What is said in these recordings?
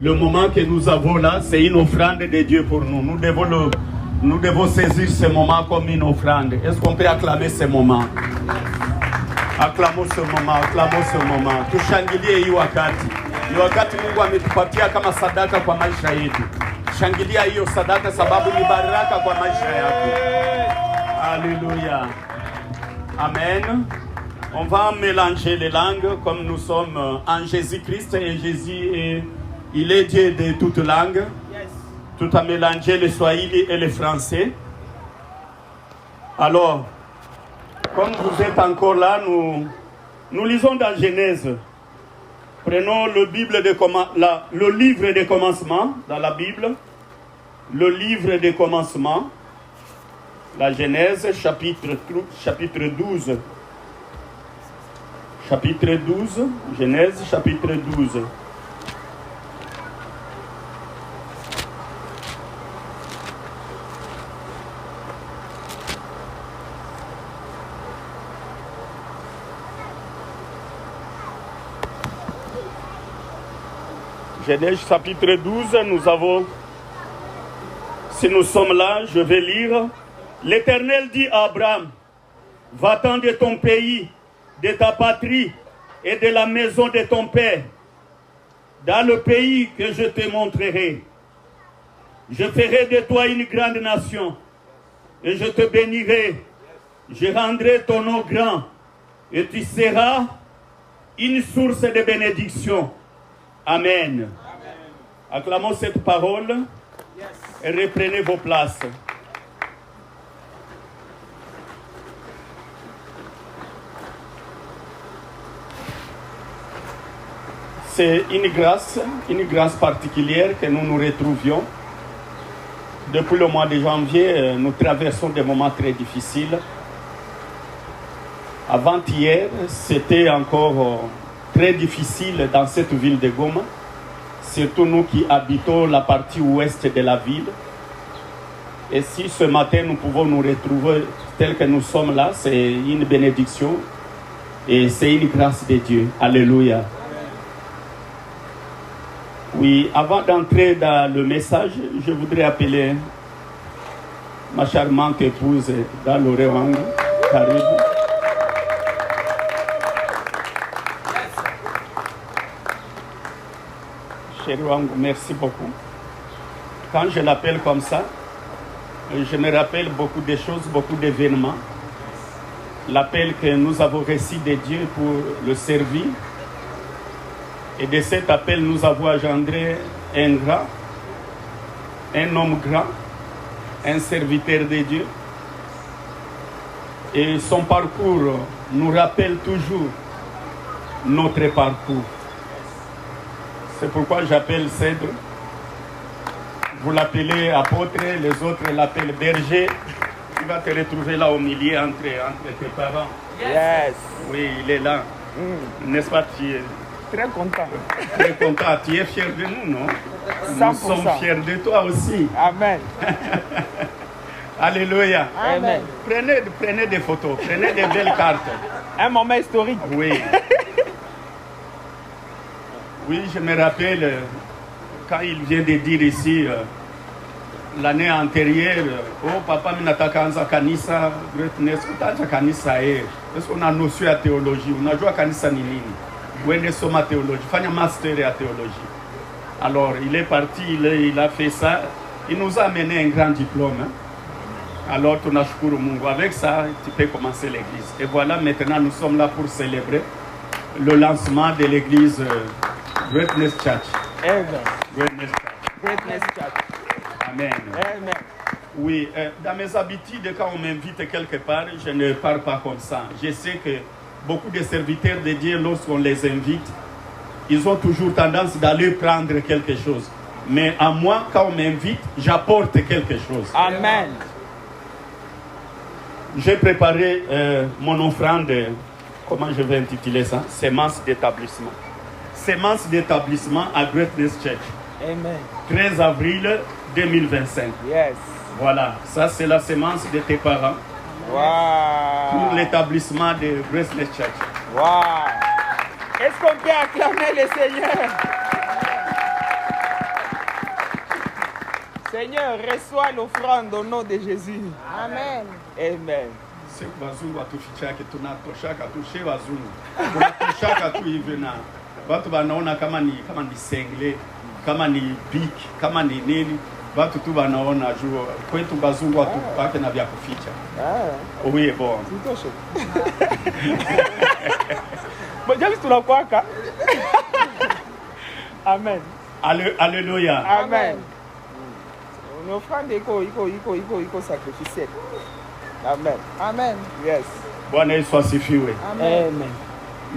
Le moment que nous avons là, c'est une offrande de Dieu pour nous. Nous devons saisir ce moment comme une offrande. Est-ce qu'on peut acclamer ce moment? Acclamons ce moment, acclamons ce moment. Tushangilie hii wakati. Ni wakati Mungu ametupatia kama sadaka kwa maisha yetu. Shangilia hiyo sadaka sababu ni baraka kwa maisha yako. Alléluia. Amen. On va mélanger les langues comme nous sommes en Jésus-Christ et Jésus il est Dieu de toutes langues. Tout à mélanger le swahili et le français. Alors, comme vous êtes encore là, nous lisons dans Genèse. Prenons le livre des commencements dans la Bible. Le livre des commencements. La Genèse, chapitre 12. Chapitre 12. Genèse, chapitre 12. Genèse chapitre 12, nous avons, si nous sommes là, je vais lire. L'Éternel dit à Abraham, va-t'en de ton pays, de ta patrie et de la maison de ton père, dans le pays que je te montrerai. Je ferai de toi une grande nation et je te bénirai. Je rendrai ton nom grand et tu seras une source de bénédiction. Amen. Acclamons cette parole et reprenez vos places. C'est une grâce particulière que nous nous retrouvions. Depuis le mois de janvier, nous traversons des moments très difficiles. Avant-hier, c'était encore très difficile dans cette ville de Goma, surtout nous qui habitons la partie ouest de la ville. Et si ce matin nous pouvons nous retrouver tels que nous sommes là, c'est une bénédiction et c'est une grâce de Dieu. Alléluia. Oui, avant d'entrer dans le message, je voudrais appeler ma charmante épouse dans l'Oréwangu, Karibu. Chérie Wangu, merci beaucoup. Quand je l'appelle comme ça, je me rappelle beaucoup de choses, beaucoup d'événements. L'appel que nous avons reçu de Dieu pour le servir. Et de cet appel, nous avons engendré un homme grand, un serviteur de Dieu. Et son parcours nous rappelle toujours notre parcours. C'est pourquoi j'appelle Cèdre. Vous l'appelez apôtre, les autres l'appellent berger. Tu vas te retrouver là au milieu entre tes parents. Yes. Oui, il est là. N'est-ce pas, tu es très content. Très content. Tu es fier de nous, non? 100%. Nous sommes fiers de toi aussi. Amen. Alléluia. Amen. Prenez des photos, prenez des belles cartes. Un moment historique. Oui. Oui, je me rappelle quand il vient de dire ici l'année antérieure, oh papa, minatakanza kanisa, greatness, utacha kanisa est-ce qu'on a notion à théologie? On a joué à kanisa ni nini? Wende soma théologie, fanya master à théologie. Alors il est parti, il a fait ça, il nous a amené un grand diplôme. Hein? Alors tunashukuru Mungu. Avec ça, tu peux commencer l'église. Et voilà, maintenant nous sommes là pour célébrer le lancement de l'église Greatness Church. Amen. Greatness Church. Greatness Church. Amen. Amen. Oui, dans mes habitudes, quand on m'invite quelque part, je ne pars pas comme ça. Je sais que beaucoup de serviteurs de Dieu, lorsqu'on les invite, ils ont toujours tendance d'aller prendre quelque chose. Mais à moi, quand on m'invite, j'apporte quelque chose. Amen. J'ai préparé mon offrande, comment je vais intituler ça? Sémence d'établissement. Sémence d'établissement à Greatness Church. Amen. 13 avril 2025. Yes. Voilà, ça c'est la sémence de tes parents. Wow. Pour l'établissement de Greatness Church. Wow. Est-ce qu'on peut acclamer le Seigneur? Seigneur, reçois l'offrande au nom de Jésus. Amen. Amen. Siku wazungu watufichake tunatoshaka tu she wazungu. Tunatoshaka tu hivi na watu wanaona kama ni sengle, kama ni big, kama ni nini. Watu tu wanaona juu kwetu wazungu watupake na vya kuficha. Oui, bon. Tutoshe. Bojali tunakwaka. Amen. Alléluia. Amen. Une offrande iko sacrificielle. Amen. Amen. Yes. Bwana Yesu asifiwe. Amen. Amen.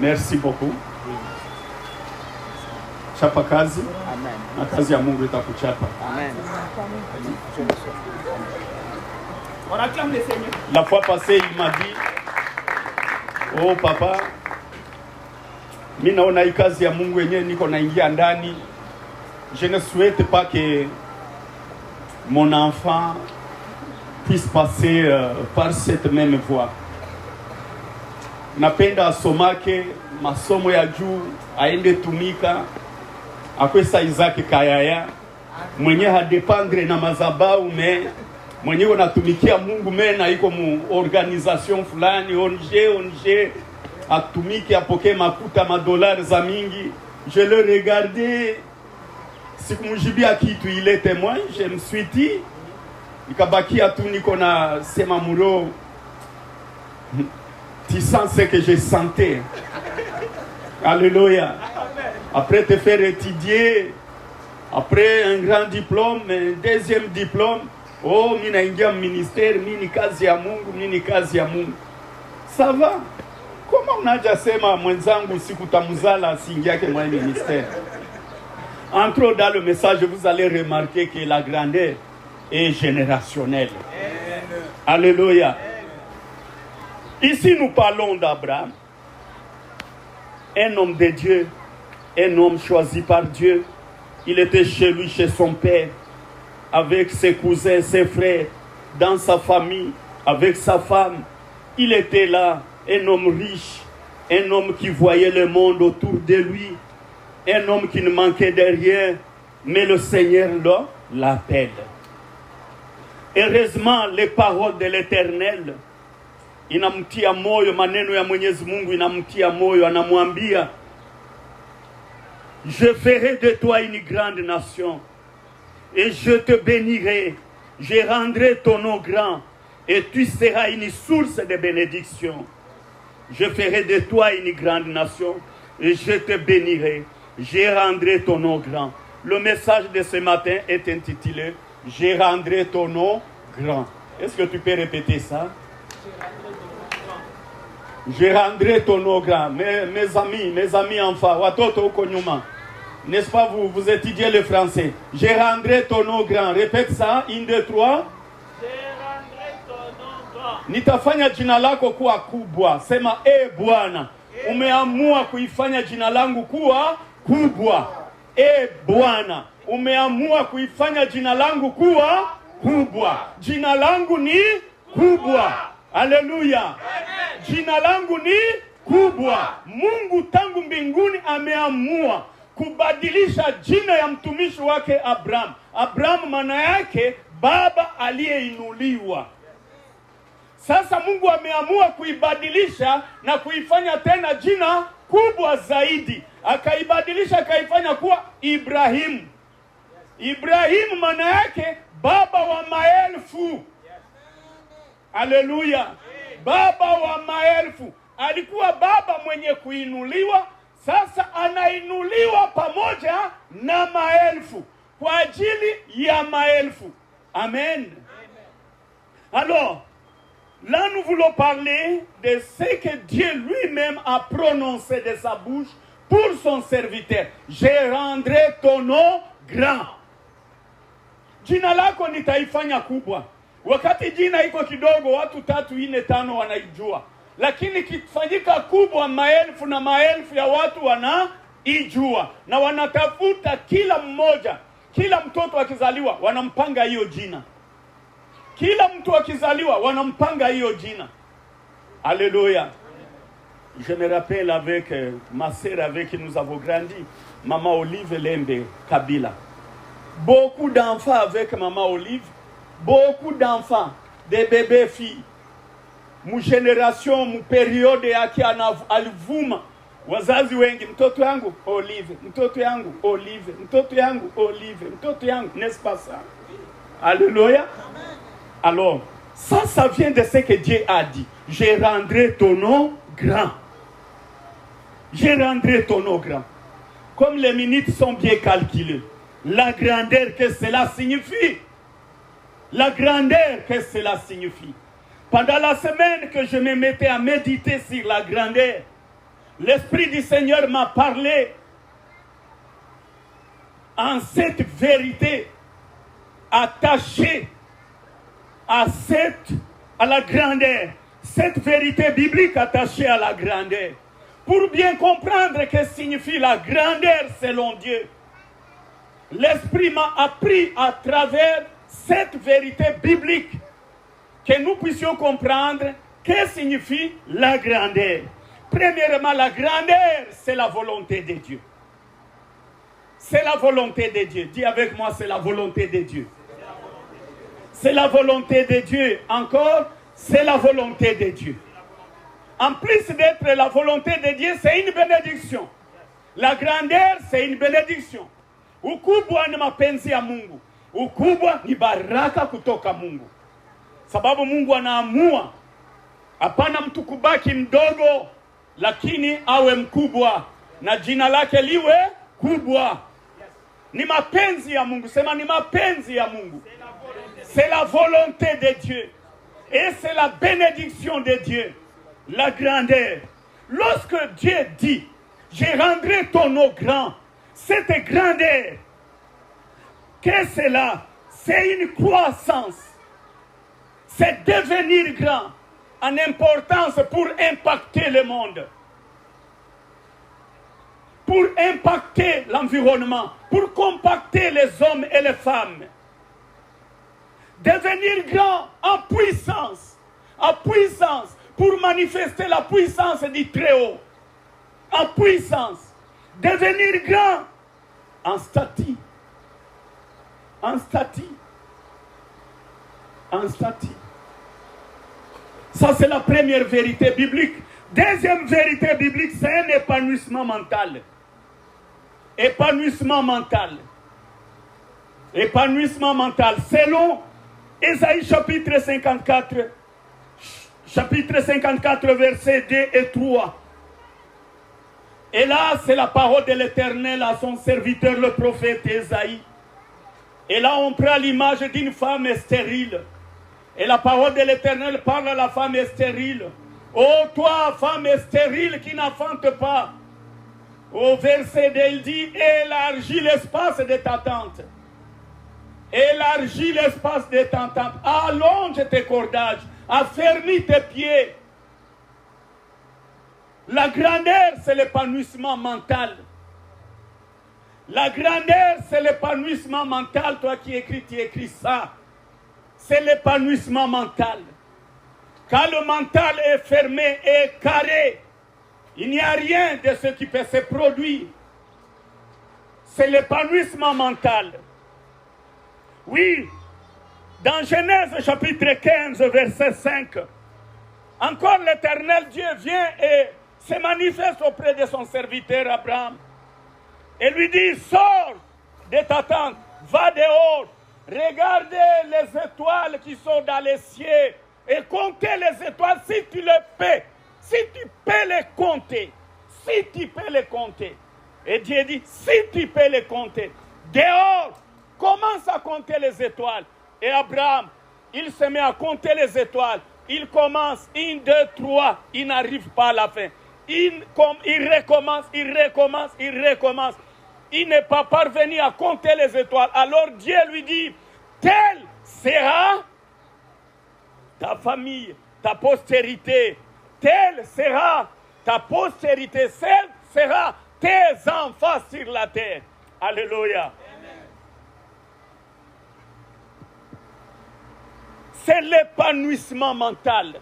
Merci beaucoup. Chapa kazi Amen. na kazi ya Mungu itakuchapa. Amen. On acclame le Seigneur. La fois passée, il m'a dit, oh papa, mimi naona hii kazi ya Mungu yenyewe niko naingia ndani. Je ne souhaite pas que mon enfant puisse passer par cette même voie. Napenda asomake masomo ya juu, aende tumika, akwesa Isaac Kayaya, mwenye hadependre na mazabau mwenye unatumikia Mungu na iko mu organisation fulani, ONG, atumike apoke makuta madolari za mingi. Je le regardais, sikumujibia kitu, il est témoin, je me suis dit, ikabakia tu niko na sema muro, tu sens ce que je sentais. Alléluia. Après te faire étudier, après un grand diplôme, un deuxième diplôme, oh, mina ingia ministère, mini kazi ya Mungu. Ça va? Comment unaja sema mwenzangu sikutamuzala asingiake mwa ministère? Entre autres, dans le message, vous allez remarquer que la grandeur est générationnelle. Alléluia. Ici, nous parlons d'Abraham, un homme de Dieu, un homme choisi par Dieu. Il était chez lui, chez son père, avec ses cousins, ses frères, dans sa famille, avec sa femme. Il était là, un homme riche, un homme qui voyait le monde autour de lui, un homme qui ne manquait de rien, mais le Seigneur l'appelle. Heureusement, les paroles de l'Éternel inamtia moyo, maneno ya Mwenyezi Mungu inamtia moyo, anamwambia, je ferai de toi une grande nation et je te bénirai, je rendrai ton nom grand et tu seras une source de bénédiction. Je ferai de toi une grande nation et je te bénirai, je rendrai ton nom grand. Le message de ce matin est intitulé je rendrai ton nom grand. Est-ce que tu peux répéter ça? Je rendrai ton nom grand. Mes amis enfants, watoto uko nyuma. N'est-ce pas vous étudiez le français? Je rendrai ton nom grand. Répète ça. 1, 2, 3. Je rendrai ton nom grand. Nitafanya jina lako kuwa kubwa. Sema Bwana, umeamua kuifanya jina langu kuwa kubwa. Bwana, umeamua kuifanya jina langu kuwa kubwa. Jina langu ni kubwa. Haleluya. Jina langu ni kubwa. Mungu tangu mbinguni ameamua kubadilisha jina ya mtumishi wake Abraham. Abraham maana yake baba aliyeinuliwa. Sasa Mungu ameamua kuibadilisha na kuifanya tena jina kubwa zaidi. Akaibadilisha akaifanya kuwa Ibrahimu. Ibrahimu maana yake baba wa maelfu. Haleluya. Baba wa maelfu. Alikuwa baba mwenye kuinuliwa, sasa anainuliwa pamoja na maelfu kwa ajili ya maelfu. Amen. Alors, là nous voulons parler de ce que Dieu lui-même a prononcé de sa bouche pour son serviteur. Je rendrai ton nom grand. Jina lako nitaifanya kubwa. Wakati jina iko kidogo, watu 3, 4, 5 wanaijua. Lakini kifanyika kubwa, maelfu na maelfu ya watu wanaijua. Na wanatafuta kila mmoja, kila mtoto akizaliwa, wanampanga hiyo jina. Kila mtu akizaliwa, wanampanga hiyo jina. Alléluia. Je me rappelle avec ma sœur avec qui nous avons grandi, Maman Olive Lembe Kabila. beaucoup d'enfants avec maman Olive, beaucoup d'enfants, des bébés filles. Mu génération, mu période yake alivuma wazazi wengi, mtoto yangu Olive, mtoto yangu Olive, mtoto yangu Olive, mtoto yangu, n'est-ce pas ça? Alléluia. Alors, ça vient de ce que Dieu a dit. Je rendrai ton nom grand. Je rendrai ton nom grand. Comme les minutes sont bien calculées, la grandeur que cela signifie. La grandeur que cela signifie. Pendant la semaine que je me mettais à méditer sur la grandeur, l'Esprit du Seigneur m'a parlé en cette vérité attachée à la grandeur. Cette vérité biblique attachée à la grandeur. Pour bien comprendre ce que signifie la grandeur selon Dieu, l'Esprit m'a appris à travers cette vérité biblique que nous puissions comprendre ce que signifie la grandeur. Premièrement, la grandeur, c'est la volonté de Dieu. C'est la volonté de Dieu. Dis avec moi, c'est la volonté de Dieu. C'est la volonté de Dieu. Encore, c'est la volonté de Dieu. En plus d'être la volonté de Dieu, c'est une bénédiction. La grandeur, c'est une bénédiction. Ukubwa ni mapenzi ya Mungu. Ukubwa ni baraka kutoka Mungu. Sababu Mungu anaamua hapana mtu kubaki mdogo, lakini awe mkubwa na jina lake liwe kubwa. Ni mapenzi ya Mungu. Sema ni mapenzi ya Mungu. C'est la volonté de Dieu. Et c'est la bénédiction de Dieu. La grandeur. Lorsque Dieu dit, je rendrai ton nom grand, cette grandeur, qu'est-ce que c'est là? C'est une croissance. C'est devenir grand en importance pour impacter le monde. Pour impacter l'environnement. Pour compacter les hommes et les femmes. Devenir grand en puissance. En puissance. Pour manifester la puissance du Très-Haut. En puissance. Devenir grand en statut. En statut. En statut. Ça, c'est la première vérité biblique. Deuxième vérité biblique, c'est un épanouissement mental. Épanouissement mental. Épanouissement mental. Selon Ésaïe chapitre 54, versets 2 et 3. Et là, c'est la parole de l'Éternel à son serviteur, le prophète Ésaïe. Et là, on prend l'image d'une femme stérile. Et la parole de l'Éternel parle à la femme stérile. Oh, toi, femme stérile qui n'enfante pas. Au verset 2, il dit, élargis l'espace de ta tente. Élargis l'espace de ta tente. Allonge tes cordages. Affermis tes pieds. La grandeur, c'est l'épanouissement mental. La grandeur, c'est l'épanouissement mental. Toi qui écris, tu écris ça. C'est l'épanouissement mental. Quand le mental est fermé et carré, il n'y a rien de ce qui peut se produire. C'est l'épanouissement mental. Oui, dans Genèse chapitre 15, verset 5, encore l'Éternel Dieu vient et se manifeste auprès de son serviteur Abraham. Et lui dit, sors de ta tente, va dehors, regardez les étoiles qui sont dans les cieux et comptez les étoiles si tu les peux. Si tu peux les compter. Si tu peux les compter. Et Dieu dit, si tu peux les compter. Dehors, commence à compter les étoiles. Et Abraham, il se met à compter les étoiles. Il commence, 1, 2, 3, il n'arrive pas à la fin. Il recommence. Il n'est pas parvenu à compter les étoiles. Alors Dieu lui dit, telle sera ta famille, ta postérité. Telle sera ta postérité. Telle sera tes enfants sur la terre. Alléluia. C'est l'épanouissement mental.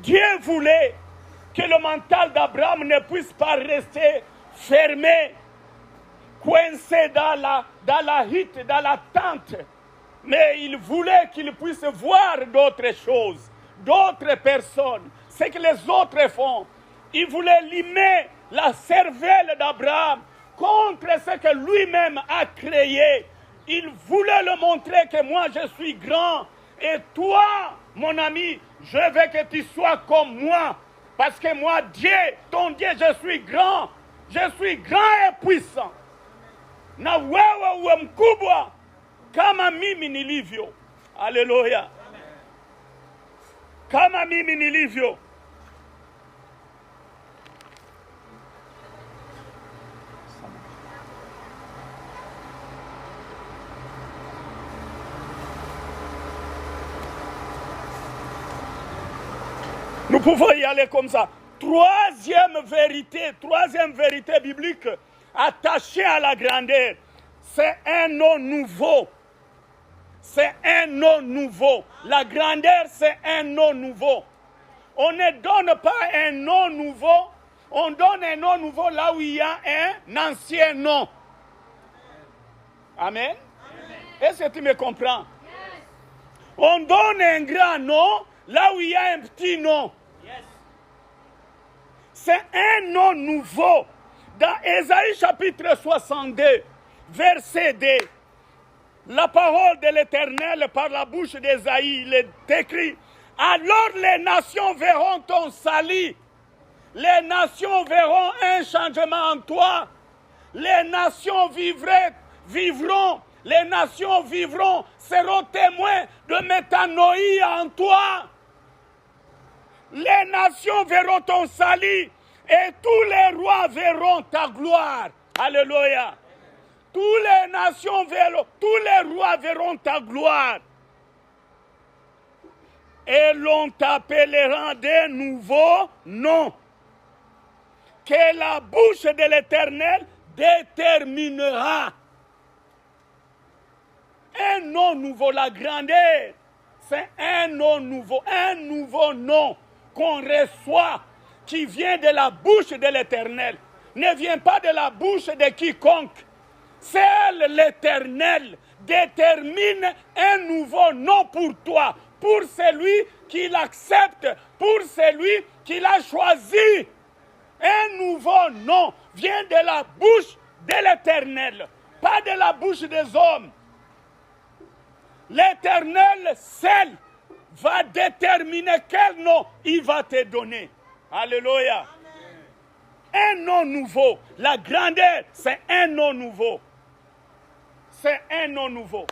Dieu voulait que le mental d'Abraham ne puisse pas rester fermé, coincé dans la hutte, dans la tente. Mais il voulait qu'il puisse voir d'autres choses, d'autres personnes, ce que les autres font. Il voulait limer la cervelle d'Abraham contre ce que lui-même a créé. Il voulait le montrer que moi je suis grand. Et toi, mon ami, je veux que tu sois comme moi. Parce que moi, Dieu, ton Dieu, je suis grand. Je suis grand et puissant. Na wewe uwe mkubwa kama mimi nilivyo. Haleluya. Kama mimi nilivyo. Nous pouvons y aller comme ça. Troisième vérité biblique attachée à la grandeur, c'est un nom nouveau. C'est un nom nouveau. La grandeur, c'est un nom nouveau. On ne donne pas un nom nouveau, on donne un nom nouveau là où il y a un ancien nom. Amen. Est-ce que tu me comprends? On donne un grand nom là où il y a un petit nom. C'est un nom nouveau. Dans Ésaïe chapitre 62, verset 2, la parole de l'Éternel par la bouche d'Ésaïe, il est écrit: alors les nations verront ton salut. Les nations verront un changement en toi. Les nations vivront. Les nations vivront, seront témoins de métanoïa en toi. Les nations verront ton salut et tous les rois verront ta gloire. Alléluia. Tous les rois verront ta gloire. Et l'on t'appellera de nouveaux noms que la bouche de l'Éternel déterminera. Un nom nouveau, la grandeur, c'est un nom nouveau nom qu'on reçoit, qui vient de la bouche de l'Éternel, ne vient pas de la bouche de quiconque. Seul l'Éternel détermine un nouveau nom pour toi, pour celui qui l'accepte, pour celui qui l'a choisi. Un nouveau nom vient de la bouche de l'Éternel, pas de la bouche des hommes. L'Éternel seul va déterminer quel nom il va te donner. Alléluia. Un nom nouveau. La grandeur, c'est un nom nouveau. C'est un nom nouveau.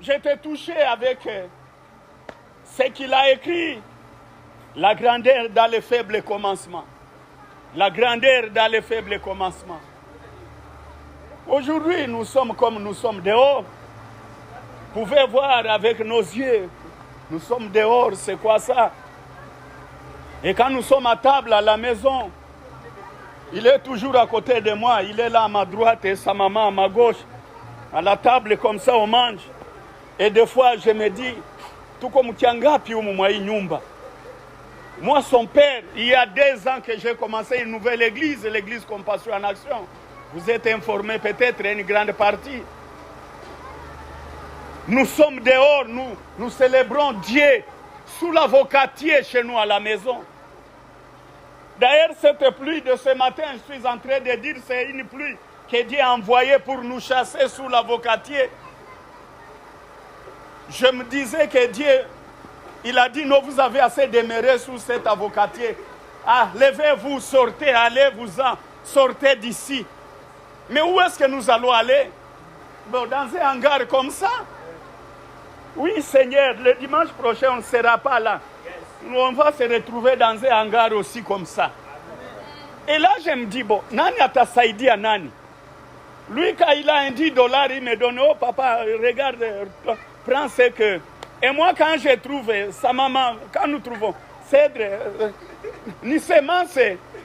J'étais touché avec ce qu'il a écrit. La grandeur dans les faibles commencements. La grandeur dans les faibles commencements. Aujourd'hui, nous sommes comme nous sommes dehors. Vous pouvez voir avec nos yeux, nous sommes dehors, c'est quoi ça? Et quand nous sommes à table à la maison, il est toujours à côté de moi, il est là à ma droite et sa maman à ma gauche. À la table comme ça on mange. Et des fois je me dis, tout comme Tiangapi ou Nyumba. Moi son père, il y a 2 ans que j'ai commencé une nouvelle église, l'église Compassion en Action. Vous êtes informés peut-être une grande partie. Nous sommes dehors, nous célébrons Dieu sous l'avocatier chez nous à la maison. D'ailleurs, cette pluie de ce matin, je suis en train de dire, c'est une pluie que Dieu a envoyée pour nous chasser sous l'avocatier. Je me disais que Dieu, il a dit, non, vous avez assez demeuré sous cet avocatier. Ah, levez-vous, sortez, allez-vous-en, sortez d'ici. Mais où est-ce que nous allons aller? Bon, dans un hangar comme ça? Oui, Seigneur, le dimanche prochain, on ne sera pas là. On va se retrouver dans un hangar aussi comme ça. Et là, je me dis, bon, Nani atasaidia Nani? Lui, quand il a un $10, il me donne, oh papa, regarde, prends ce que... Et moi, quand je trouve, sa maman, quand nous trouvons, cèdre, ni semence,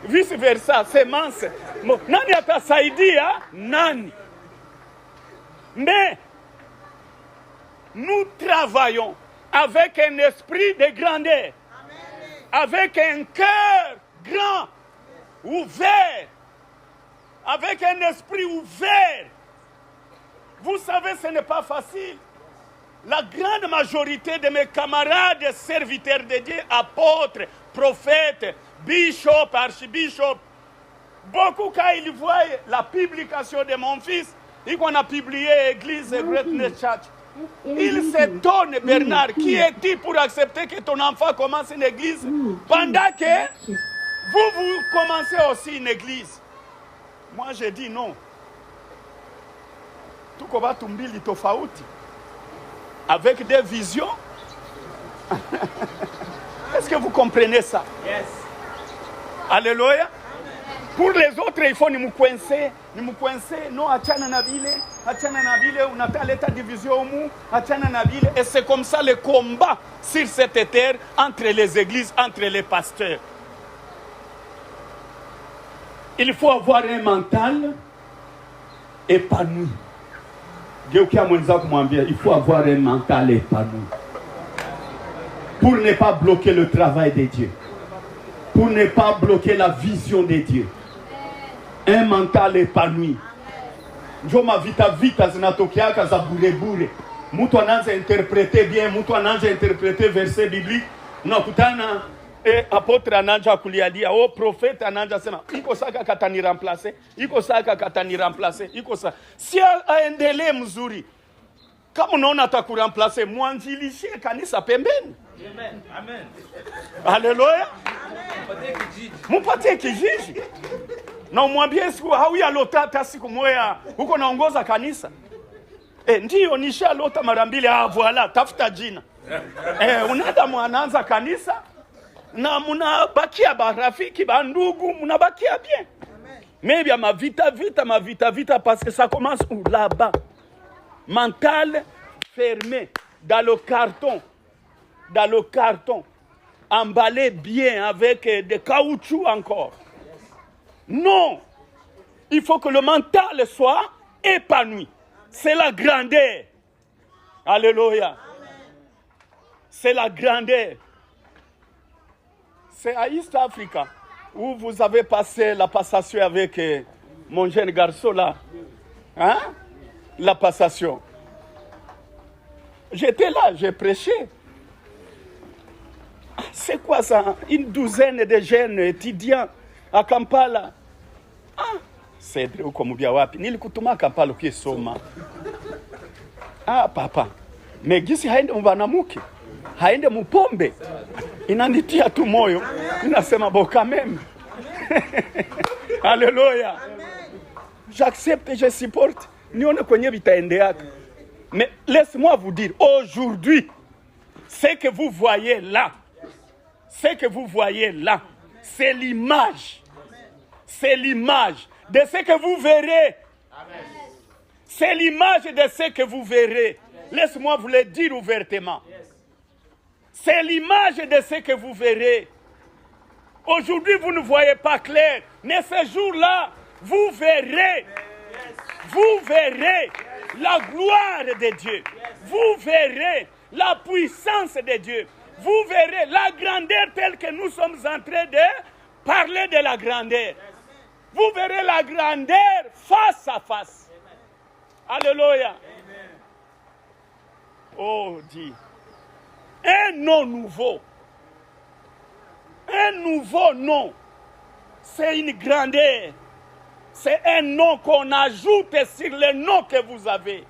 vice-versa, semence. Bon, Nani atasaidia Nani? Mais... nous travaillons avec un esprit de grandeur, avec un cœur grand, ouvert. avec un esprit ouvert. Vous savez, ce n'est pas facile. La grande majorité de mes camarades serviteurs de Dieu, apôtres, prophètes, bishops, archibishops, beaucoup quand ils voient la publication de mon fils, et qu'on a publié Église Greatness Church, ils s'étonnent, Bernard, qui est-il pour accepter que ton enfant commence une église pendant que vous commencez aussi une église? Moi, je dis non. Tuko watu mbili tofauti avec des visions. Est-ce que vous comprenez ça? Yes. Alléluia. Pour les autres, il faut ni mukwense, non, achana na vile, unataleta division mu, achana na vile. Et c'est comme ça le combat sur cette terre entre les églises, entre les pasteurs. Il faut avoir un mental épanoui. Il faut avoir un mental épanoui pour ne pas bloquer le travail de Dieu, pour ne pas bloquer la vision de Dieu. Un mental épanoui. Njoma vita zinatokeaka za burebure. Mtu anaanza interpréter bien, mtu anaanza interpréter verset biblique. Unakutana apôtre ananja kulialia, prophète ananja sema iko saka katani remplacer, iko sa. Si aendelee mzuri, kama unaona atakuremplacer, mwanzilishie kanisa pembeni. Amen. Amen. Haleluya. Mupatie kijiji. Na umwambie siku hauyalota hata siku moja huko naongoza kanisa. Ndio nishalota mara mbili, voilà, tafuta jina. Unaenda mwananza kanisa na munabakia barafiki, bandugu, munabakia bien. Mais bien ma vita parce que ça commence là-bas. Mental fermé dans le carton, emballé bien avec des caoutchoucs encore. Non, il faut que le mental soit épanoui. C'est la grandeur. Alléluia. C'est la grandeur. C'est à East Africa où vous avez passé la passation avec mon jeune garçon là. Hein? La passation. J'étais là, j'ai prêché. C'est quoi ça? Une douzaine de jeunes étudiants à Kampala. Cedre uko mubia wapi? Nilikutuma Kampala ukisoma. Papa. Megisi haende mbanamuke. Haende mupombe. Inanitia tu moyo. Inasema boka même. Alléluia. J'accepte et je supporte. Nione kwenye vitaendeaka. Mais laisse-moi vous dire, aujourd'hui, ce que vous voyez là, c'est l'image. C'est l'image de ce que vous verrez. C'est l'image de ce que vous verrez. Laisse-moi vous le dire ouvertement. C'est l'image de ce que vous verrez. Aujourd'hui, vous ne voyez pas clair. Mais ce jour-là, vous verrez. Vous verrez la gloire de Dieu. Vous verrez la puissance de Dieu. Vous verrez la grandeur telle que nous sommes en train de parler de la grandeur. Vous verrez la grandeur face à face. Alléluia. Oh, dit. Un nom nouveau. Un nouveau nom. C'est une grandeur. C'est un nom qu'on ajoute sur le nom que vous avez.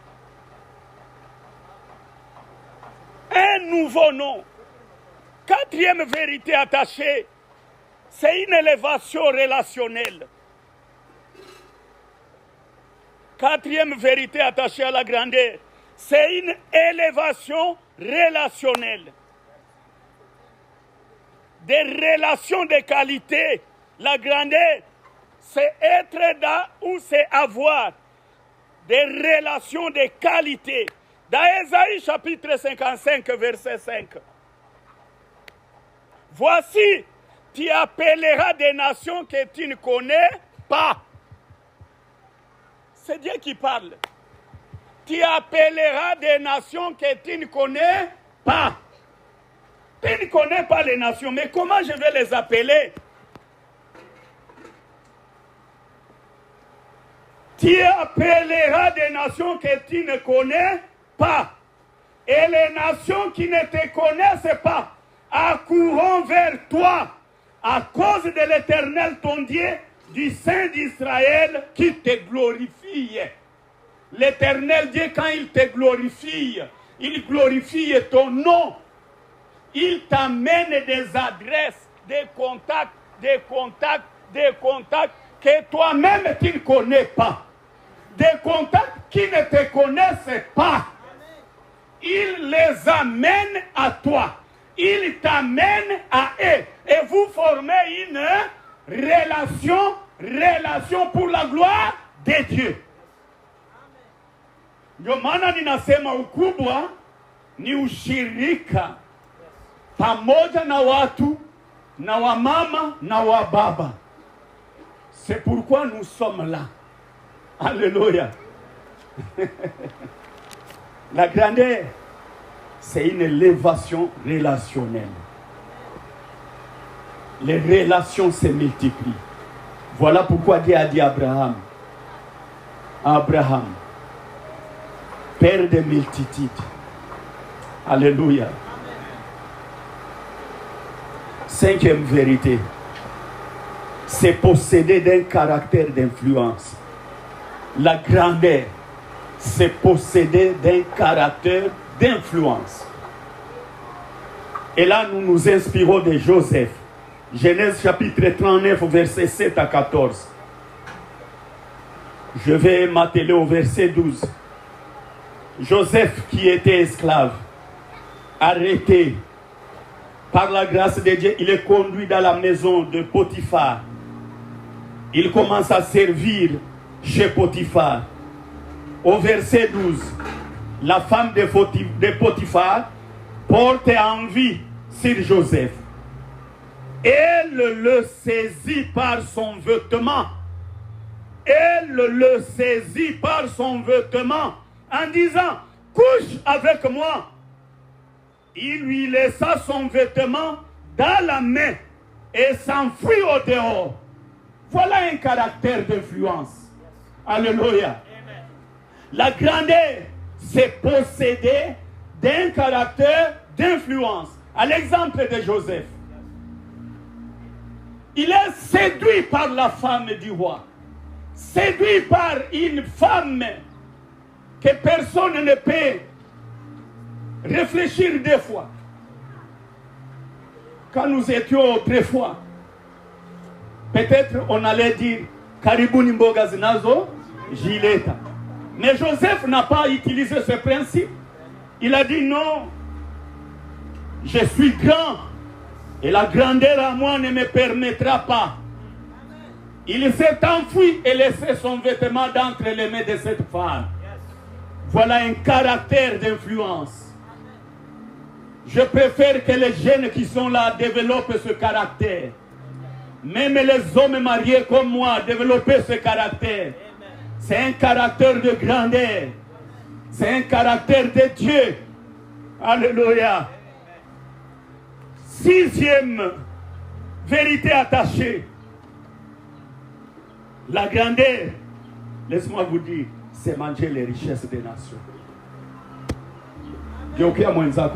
Un nouveau nom. Quatrième vérité attachée, c'est une élévation relationnelle. Quatrième vérité attachée à la grandeur, c'est une élévation relationnelle. Des relations de qualité. La grandeur, c'est être dans ou c'est avoir des relations de qualité. Dans Ésaïe chapitre 55, verset 5. Voici, tu appelleras des nations que tu ne connais pas. C'est Dieu qui parle. Tu appelleras des nations que tu ne connais pas. Tu ne connais pas les nations, mais comment je vais les appeler? Tu appelleras des nations que tu ne connais pas. Et les nations qui ne te connaissent pas accourront vers toi à cause de l'Éternel ton Dieu, du Saint d'Israël qui te glorifie. L'Éternel Dieu, quand il te glorifie, il glorifie ton nom. Il t'amène des adresses, des contacts que toi-même tu ne connais pas. Des contacts qui ne te connaissent pas. Il les amène à toi. Il t'amène à eux. Et vous formez une relation pour la gloire de Dieu. Ndio maana ninasema ukubwa ni ushirika pamoja na watu na wamama na wababa. C'est pourquoi nous sommes là. Alléluia. La grandeur, c'est une élévation relationnelle. Les relations se multiplient. Voilà pourquoi Dieu a dit à Abraham, Père de multitudes. Alléluia. Cinquième vérité, c'est posséder d'un caractère d'influence. La grandeur, c'est posséder d'un caractère d'influence. Et là, nous nous inspirons de Joseph. Genèse chapitre 39, versets 7 à 14. Je vais m'atteler au verset 12. Joseph, qui était esclave, arrêté par la grâce de Dieu, il est conduit dans la maison de Potiphar. Il commence à servir chez Potiphar. Au verset 12, la femme de Potiphar porte envie sur Joseph. Elle le saisit par son vêtement. Elle le saisit par son vêtement en disant, couche avec moi. Il lui laissa son vêtement dans la main et s'enfuit au dehors. Voilà un caractère d'influence. Alléluia. La grandeur, c'est posséder d'un caractère d'influence. À l'exemple de Joseph. Il est séduit par la femme du roi. Séduit par une femme que personne ne peut réfléchir deux fois. Quand nous étions autrefois, peut-être on allait dire Karibuni mboga zinazo jileta. Mais Joseph n'a pas utilisé ce principe. Il a dit non, je suis grand et la grandeur à moi ne me permettra pas. Il s'est enfui et laissé son vêtement d'entre les mains de cette femme. Voilà un caractère d'influence. Je préfère que les jeunes qui sont là développent ce caractère. Même les hommes mariés comme moi développent ce caractère. C'est un caractère de grandeur. C'est un caractère de Dieu. Alléluia. Sixième vérité attachée. La grandeur, laisse-moi vous dire, c'est manger les richesses des nations.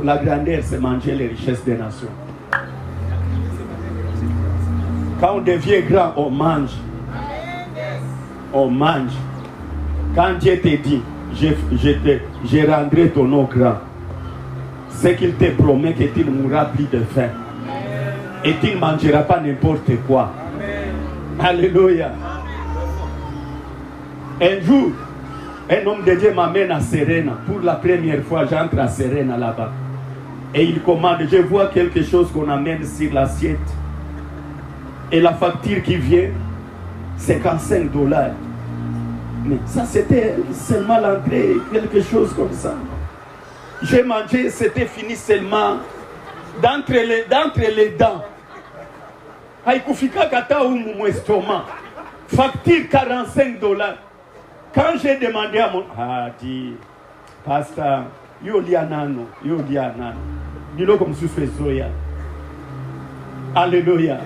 La grandeur, c'est manger les richesses des nations. Quand on devient grand, on mange. On mange. Quand Dieu te dit, je rendrai ton nom grand, c'est qu'il te promet que tu ne mourras plus de faim. Et tu ne mangeras pas n'importe quoi. Alléluia. Un jour, un homme de Dieu m'amène à Serena. Pour la première fois, j'entre à Serena là-bas. Et il commande, je vois quelque chose qu'on amène sur l'assiette. Et la facture qui vient, $55. Mais ça, c'était seulement l'entrée, quelque chose comme ça. J'ai mangé, c'était fini seulement d'entre les dents. Haikufika kata umu mon estomac. Facture $45. Quand j'ai demandé à mon... dit, pasteur, yo lianano. Dis-le comme si c'était Zoya. Alléluia.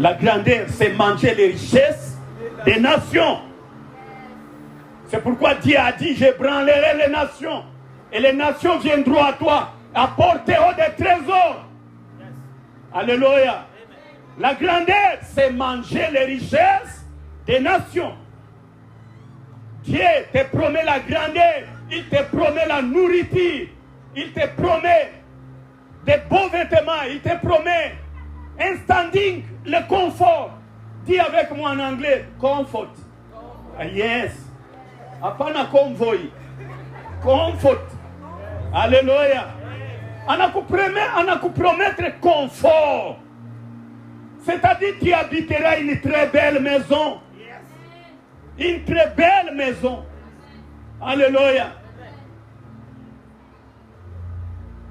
La grandeur, c'est manger les richesses des nations. C'est pourquoi Dieu a dit, je branlerai les nations. Et les nations viendront à toi, apporteront des trésors. Alléluia. La grandeur, c'est manger les richesses des nations. Dieu te promet la grandeur, il te promet la nourriture, il te promet des beaux vêtements, il te promet un standing, le confort. Dis avec moi en anglais, comfort. Yes. Apana convoy. Comfort. Alléluia. On a promettre confort. C'est-à-dire que tu habiteras une très belle maison. Une très belle maison. Alléluia.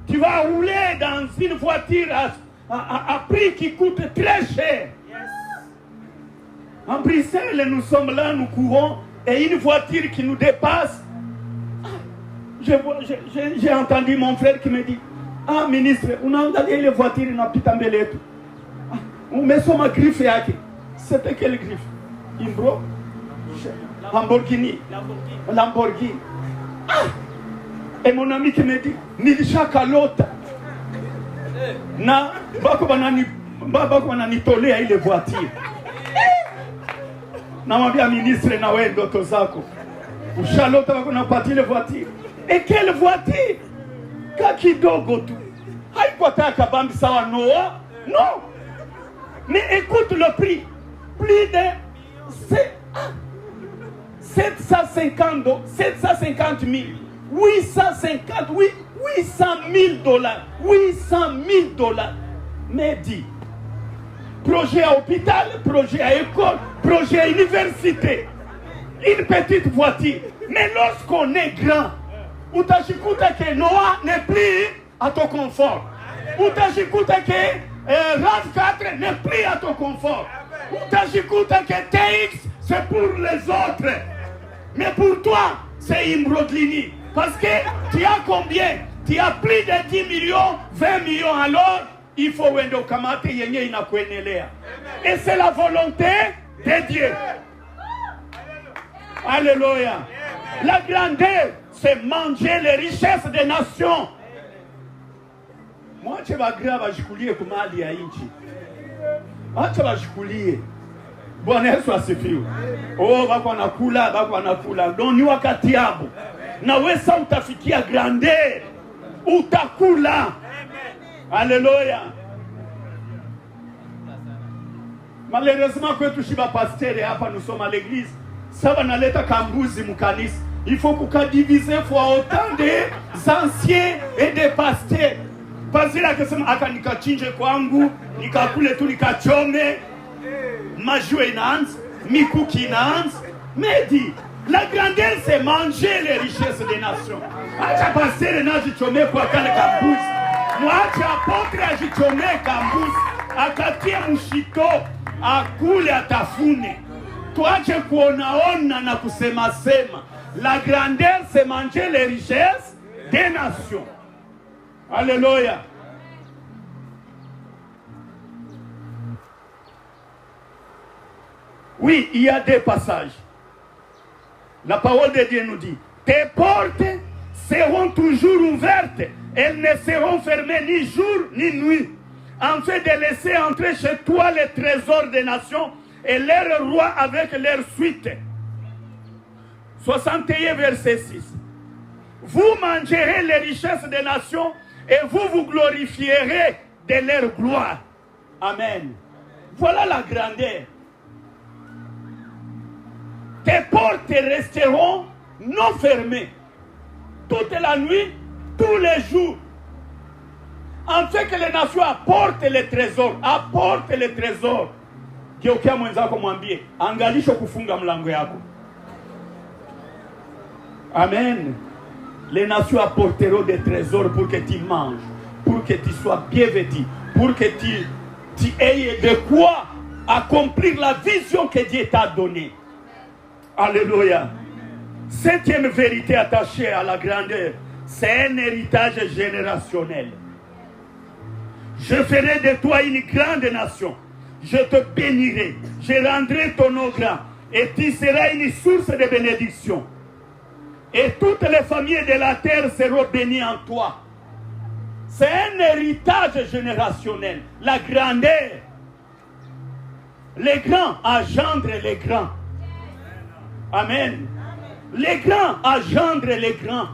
Tu vas rouler dans une voiture à prix qui coûte très cher. En Bruxelles, nous sommes là, nous courons, et une voiture qui nous dépasse. J'ai entendu mon frère qui me dit, ah ministre, on a regardé les voitures dans Pitambele. On met sur ma griffe. C'était quelle griffe? Imbro? Lamborghini. Ah! Et mon ami qui me dit, Nilisha Kalota. Na, bako banani tolé à les voitures. Na mabia ministre na wendo tozako. Ou Charlotte bako na parti les voitures. Et quelle voiture? Kakidogo tu. Haïkwata kabambi sawa Noah? Non. Mais écoute le prix. Plus de 750 000. 850, 800 000 dollars. 800 000 dollars. Mais dis, projet à hôpital, projet à école, projet à université. Une petite voiture. Mais lorsqu'on est grand, ou t'achikuta que Noah n'est plus à ton confort. Ou t'achikuta que RAV4 n'est plus à ton confort. Ou t'achikuta que TX c'est pour les autres. Mais pour toi, c'est Imbrodlini. Parce que tu as combien? Tu as plus de 10 millions, 20 millions, alors il faut wendo kamate yenye inakwenelea. Et c'est la volonté de Dieu. Alléluia. La grandeur, c'est manger les richesses des nations. Moi, je vais grave jikulie kumali ya inchi. Acha bajikulie. Bwana Yesu asifiwe. Oh, bako anakula. Doni wakati yabo. Na wesa utafikia grandeur. Utakula. Alléluia. Malheureusement, quand tu es pasteur et après nous sommes à l'église, ça va n'aller ta kambuzi mukanis. Il faut qu'on divise fois autant des anciens et des pasteurs. Parce que là, que c'est aka nikachinje kwangu, nikakule tu nikachome, majou inaanza, mikuki inaanza. Mais dit, la grandeur c'est manger les richesses des nations. Acha pasteur na jichome kwa kale kambuzi. Mwacha apotre ajichome kambuzi, akatie mushito, akule atafune. Tuache kuonaona na kusema sema. La grandeur c'est manger les richesses des nations. Alléluia. Oui, il y a des passages. La parole de Dieu nous dit, tes portes seront toujours ouvertes. Elles ne seront fermées ni jour ni nuit. Afin de laisser entrer chez toi les trésors des nations et leurs rois avec leur suite. 61 verset 6. Vous mangerez les richesses des nations et vous vous glorifierez de leur gloire. Amen. Voilà la grandeur. Tes portes resteront non fermées. Toute la nuit, tous les jours. En fait que les nations apportent les trésors. Apportent les trésors. Geukia mwenzako mwambie, angalisho kufunga mlango yako. Amen. Les nations apporteront des trésors pour que tu manges, pour que tu sois bien vêtu, pour que tu aies de quoi accomplir la vision que Dieu t'a donnée. Alléluia. Septième vérité attachée à la grandeur, c'est un héritage générationnel. Je ferai de toi une grande nation. Je te bénirai. Je rendrai ton nom grand. Et tu seras une source de bénédiction. Et toutes les familles de la terre seront bénies en toi. C'est un héritage générationnel. La grandeur. Les grands engendrent les grands. Amen. Les grands engendrent les grands.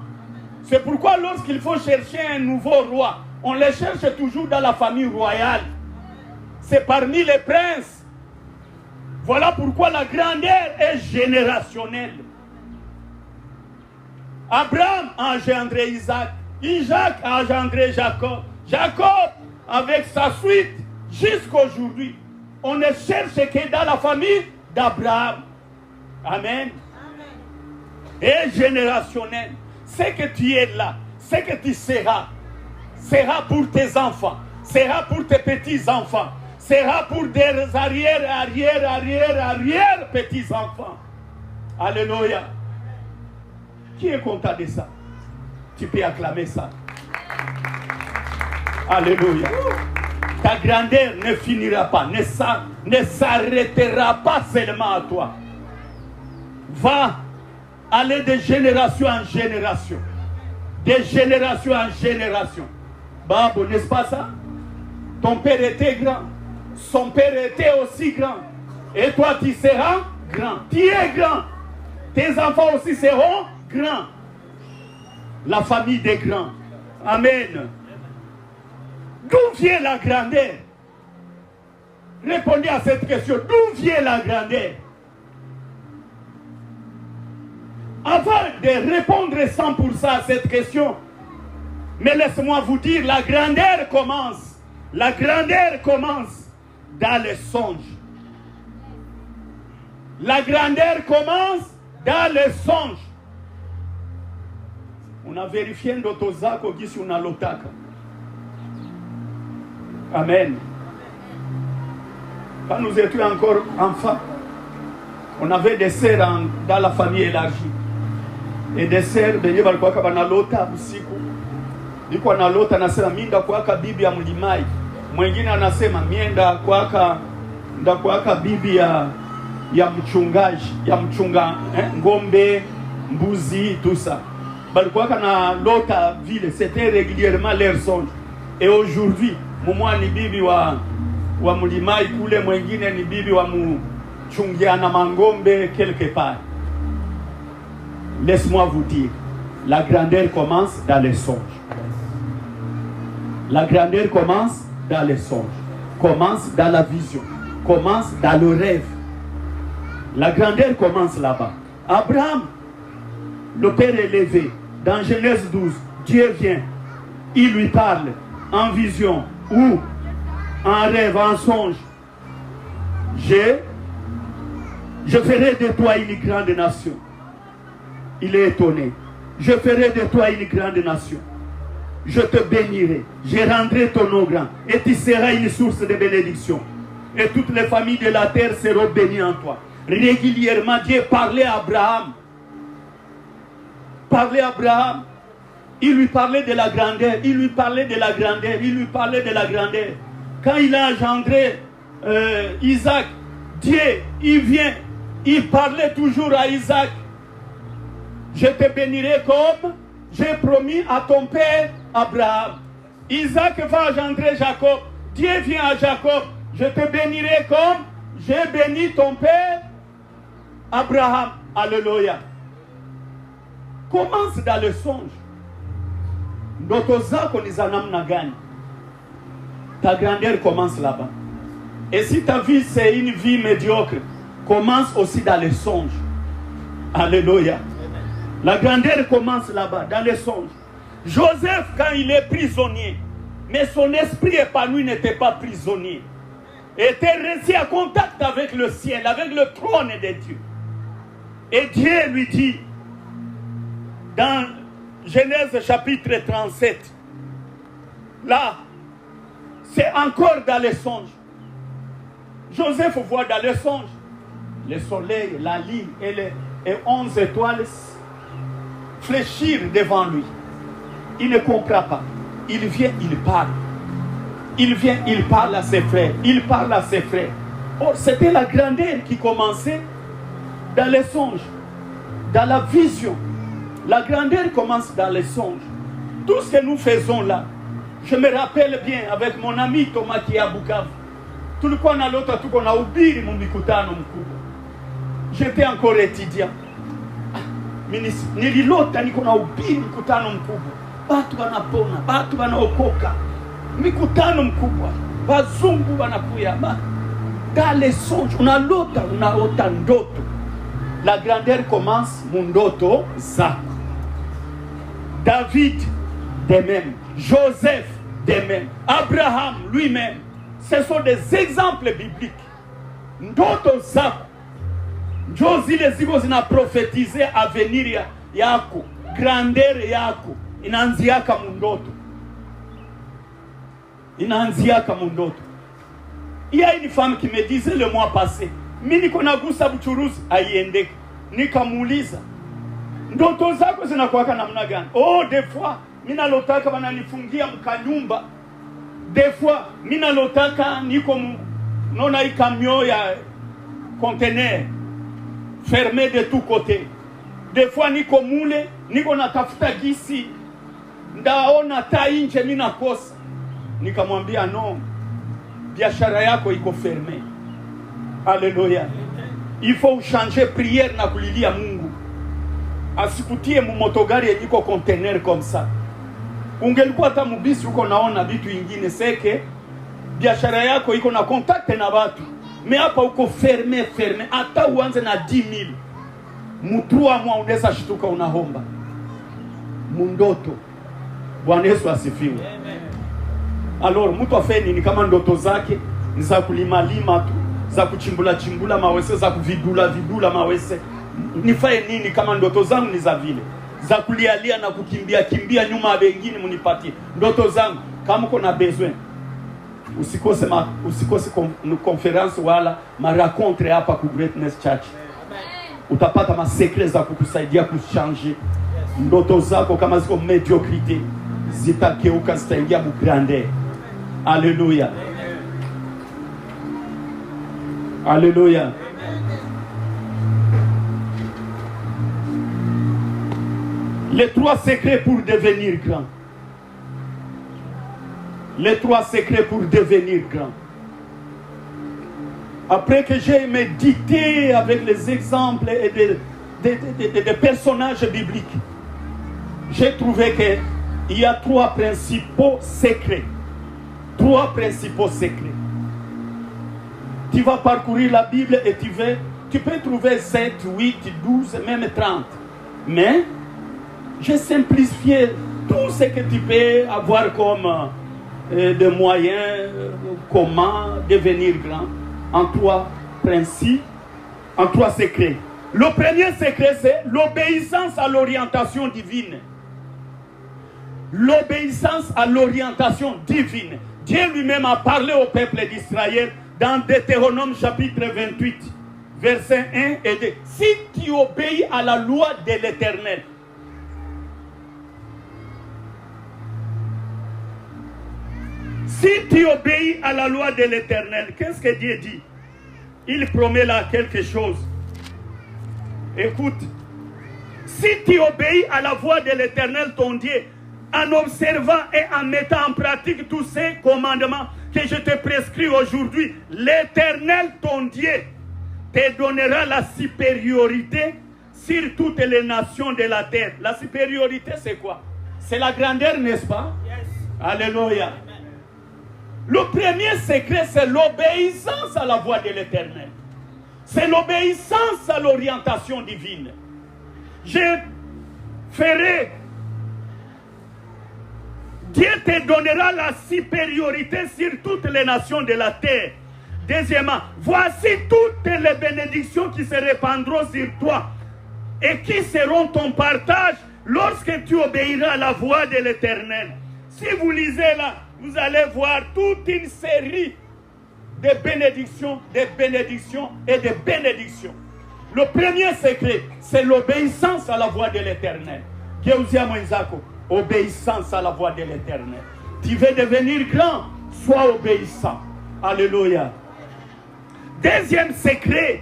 C'est pourquoi lorsqu'il faut chercher un nouveau roi, on les cherche toujours dans la famille royale. C'est parmi les princes. Voilà pourquoi la grandeur est générationnelle. Abraham a engendré Isaac. Isaac a engendré Jacob. Jacob, avec sa suite, jusqu'aujourd'hui, on ne cherche que dans la famille d'Abraham. Amen. Et générationnel. Ce que tu es là, ce que tu seras, sera pour tes enfants, sera pour tes petits-enfants, sera pour des arrière petits-enfants. Alléluia. Qui est content de ça? Tu peux acclamer ça. Alléluia. Ta grandeur ne finira pas, ne s'arrêtera pas seulement à toi. Va aller de génération en génération. De génération en génération. Babo, n'est-ce pas ça? Ton père était grand. Son père était aussi grand. Et toi, tu seras grand. Tu es grand. Tes enfants aussi seront grands. La famille des grands. Amen. D'où vient la grandeur? Répondez à cette question. D'où vient la grandeur? Avant de répondre 100% à cette question, mais laisse-moi vous dire, la grandeur commence. La grandeur commence dans les songes. La grandeur commence dans les songes. On a vérifié ndotozako gisi unalotaka. Amen. Quand nous étions encore enfants, on avait des sœurs dans la famille élargie. Et des sœurs, benye balikuwa banalota usiku. Niko analota anasema minda kuaka bibi ya mlimai. Mwingine anasema mienda kuaka bibi ya mchungaji, ya mchunga ngombe, mbuzi, tout ça. Balikuwa na lota ville, c'était régulièrement leur songe. Et aujourd'hui, mumwa ni bibi wa mlimai kule, mwingine ni bibi wa mchungia na mangombe quelque part. Laisse-moi vous dire, la grandeur commence dans les songes. La grandeur commence dans les songes, commence dans la vision, commence dans le rêve. La grandeur commence là-bas. Abraham, le père élevé, dans Genèse 12, Dieu vient, il lui parle en vision ou en rêve, en songe. Je ferai de toi une grande nation. Il est étonné. Je ferai de toi une grande nation. Je te bénirai. Je rendrai ton nom grand. Et tu seras une source de bénédiction. Et toutes les familles de la terre seront bénies en toi. Régulièrement, Dieu parlait à Abraham. Parlait à Abraham. Il lui parlait de la grandeur. Il lui parlait de la grandeur. Il lui parlait de la grandeur. Quand il a engendré Isaac, Dieu, il vient. Il parlait toujours à Isaac. Je te bénirai comme j'ai promis à ton père Abraham. Isaac va engendrer Jacob. Dieu vient à Jacob. Je te bénirai comme j'ai béni ton père Abraham. Alléluia. Commence dans le songe. Ta grandeur commence là-bas. Et si ta vie c'est une vie médiocre, commence aussi dans les songes. Alléluia. La grandeur commence là-bas, dans les songes. Joseph, quand il est prisonnier, mais son esprit épanoui n'était pas prisonnier, était resté en contact avec le ciel, avec le trône de Dieu. Et Dieu lui dit, dans Genèse chapitre 37, là, c'est encore dans les songes. Joseph voit dans les songes le soleil, la lune et 11 étoiles fléchir devant lui. Il ne comprend pas. Il vient, il parle. Il vient, il parle à ses frères. Il parle à ses frères. Oh, c'était la grandeur qui commençait dans les songes, dans la vision. La grandeur commence dans les songes. Tout ce que nous faisons là, je me rappelle bien avec mon ami Thomas qui est à Bukavu. Tulikuwa na lota tuko na ubiri mu mikutano mkubwa. J'étais encore étudiant. Nililota niko na ubiri mkutano mkubwa. Watu wanapona, watu wanaokoka. Mikutano mkubwa. Wazungu wanakuya. Dans les songes, unaota ndoto. La grandeur commence mundoto zako. David de même, Joseph de même, Abraham lui-même. Ce sont des exemples bibliques. Ndoto zako njo zile ziko zina profetize avenir yako, grandeur yako inaanziaka mundoto. Inaanziaka mundoto. Il y a une femme qui me disait le mois passé, mimi niko nagusa buchuruzi aiendeke. Nikamuuliza, ndoto zako zinakuwaka namna gani? Oh, des fois mina lotaka bananifungia mkanyumba. Des fois mina lotaka niko nona ikamyo ya conteneur fermé de tous côtés. Des fois niko mule, niko natafuta gisi ndaona ta nje mina kosa. Nikamwambia no, biashara yako iko fermé. Alléluia. Il faut changer prière na kulilia Mungu. Asikutie mumotogari yeniko conteneur comme ça. Ungelikuwa hata mubisi uko naona vitu vingine seke biashara yako iko na contact na watu. Mais hapa uko fermé. Hata uanze na 10,000. Mu 3 mois unaweza shtuka unahomba. Mundoto. Bwana Yesu asifiwe. Alors mtu afeni ni kama ndoto zake ni za kulima tu, za kuchimbula mawese, za kuvidula mawese. Nifaye nini kama ndoto zangu ni za vile? Za kulialia na kimbia nyuma ya wengine munipatie. Ndoto zangu kama uko na besoin. Usikose conference wala rencontre hapa ku Greatness Church. Utapata ma secret za kukusaidia kuchanger. Ndoto zako kama ziko mediocrité zitakeuka zitaingia mu grandeur. Alléluia. Alléluia. Les 3 secrets pour devenir grand. Les 3 secrets pour devenir grand. Après que j'ai médité avec les exemples et des personnages bibliques, j'ai trouvé qu'il y a 3 principaux secrets. 3 principaux secrets. Tu vas parcourir la Bible et tu peux trouver 7, 8, 12, même 30. Mais j'ai simplifié tout ce que tu peux avoir comme des moyens, comment devenir grand, en 3 principes, en 3 secrets. Le premier secret, c'est l'obéissance à l'orientation divine. L'obéissance à l'orientation divine. Dieu lui-même a parlé au peuple d'Israël dans Deutéronome chapitre 28, versets 1 et 2. Si tu obéis à la loi de l'Éternel, si tu obéis à la loi de l'Éternel, qu'est-ce que Dieu dit? Il promet là quelque chose. Écoute, si tu obéis à la voix de l'Éternel ton Dieu, en observant et en mettant en pratique tous ces commandements que je te prescris aujourd'hui, l'Éternel ton Dieu te donnera la supériorité sur toutes les nations de la terre. La supériorité, c'est quoi? C'est la grandeur, n'est-ce pas? Yes. Alléluia. Le premier secret, c'est l'obéissance à la voix de l'Éternel. C'est l'obéissance à l'orientation divine. Je ferai, Dieu te donnera la supériorité sur toutes les nations de la terre. Deuxièmement, voici toutes les bénédictions qui se répandront sur toi et qui seront ton partage lorsque tu obéiras à la voix de l'Éternel. Si vous lisez là, vous allez voir toute une série de bénédictions et de bénédictions. Le premier secret, c'est l'obéissance à la voix de l'Éternel. Obéissance à la voix de l'Éternel. Tu veux devenir grand, sois obéissant. Alléluia. Deuxième secret,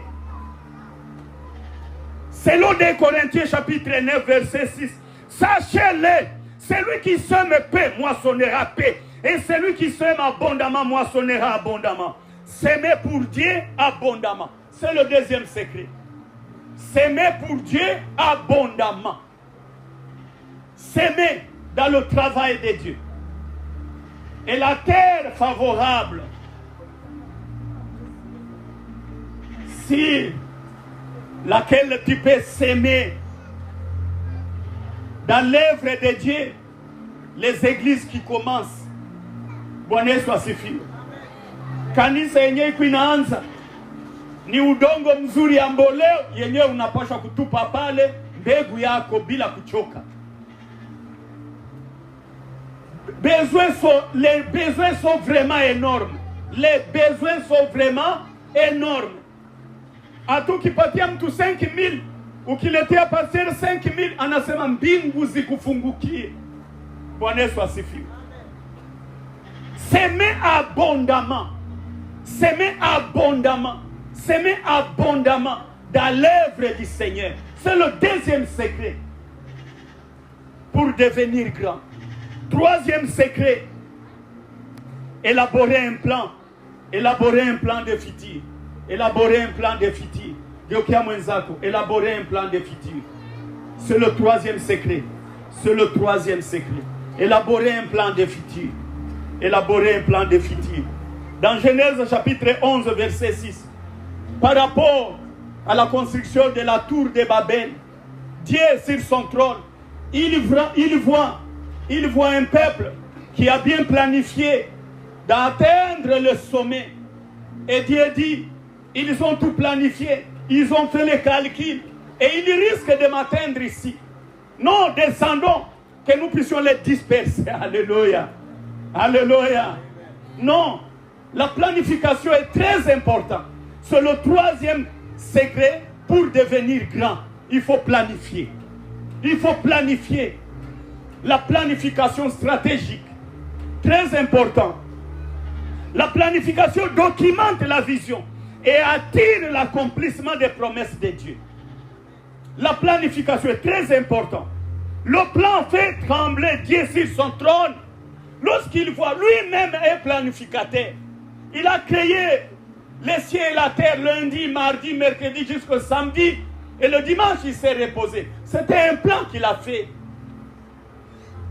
Selon 2 Corinthiens chapitre 9 verset 6. Sachez-le, celui qui sème paix moissonnera paix. Et celui qui sème abondamment moissonnera abondamment. S'aimer pour Dieu abondamment. C'est le deuxième secret. S'aimer pour Dieu abondamment. S'aimer dans le travail de Dieu. Et la terre favorable, si laquelle tu peux s'aimer dans l'œuvre de Dieu, les églises qui commencent, Bwana Yesu asifiwe. Kanisa yenye kuinaanza ni udongo mzuri ya mboleo yenyewe unapaswa kutupa pale mbegu yako bila kuchoka. Les besoins sont vraiment énormes. Les besoins sont vraiment énormes. Atukipatia mtu 5,000, ukiletea pastor 5,000, anasema mbingu zikufungukie. Bwana Yesu asifiwe. S'aimer abondamment. S'aimer abondamment. S'aimer abondamment dans l'œuvre du Seigneur. C'est le deuxième secret pour devenir grand. Troisième secret, élaborer un plan. Élaborer un plan de futur. Élaborer un plan de futur. Élaborer un plan de futur. C'est le troisième secret. C'est le troisième secret. Élaborer un plan de futur. Élaborer un plan de futur. Dans Genèse chapitre 11 verset 6, par rapport à la construction de la tour de Babel, Dieu sur son trône, il voit un peuple qui a bien planifié d'atteindre le sommet. Et Dieu dit, ils ont tout planifié, ils ont fait les calculs et ils risquent de m'atteindre ici. Non, descendons, que nous puissions les disperser. Alléluia. Alléluia. Non, la planification est très importante. C'est le troisième secret pour devenir grand. Il faut planifier. Il faut planifier. La planification stratégique, très important. La planification documente la vision et attire l'accomplissement des promesses de Dieu. La planification est très importante. Le plan fait trembler Dieu sur son trône. Lorsqu'il voit, lui-même est planificateur. Il a créé les cieux et la terre lundi, mardi, mercredi jusqu'au samedi. Et le dimanche, il s'est reposé. C'était un plan qu'il a fait.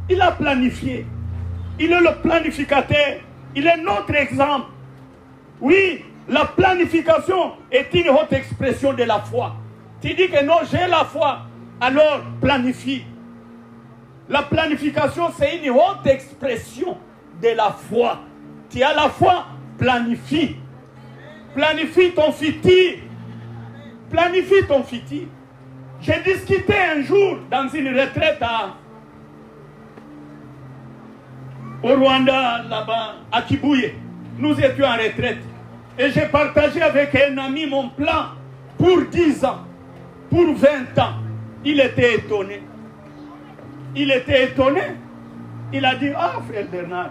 Il a planifié. Il est le planificateur. Il est notre exemple. Oui, la planification est une haute expression de la foi. Tu dis que non, j'ai la foi, alors planifie. La planification, c'est une haute expression de la foi. Tu as la foi, planifie. Planifie ton futur. Planifie ton futur. J'ai discuté un jour dans une retraite au Rwanda, là-bas, à Kibuye. Nous étions en retraite. Et j'ai partagé avec un ami mon plan pour 10 ans, pour 20 ans. Il était étonné. Il était étonné. Il a dit, ah, frère Bernard,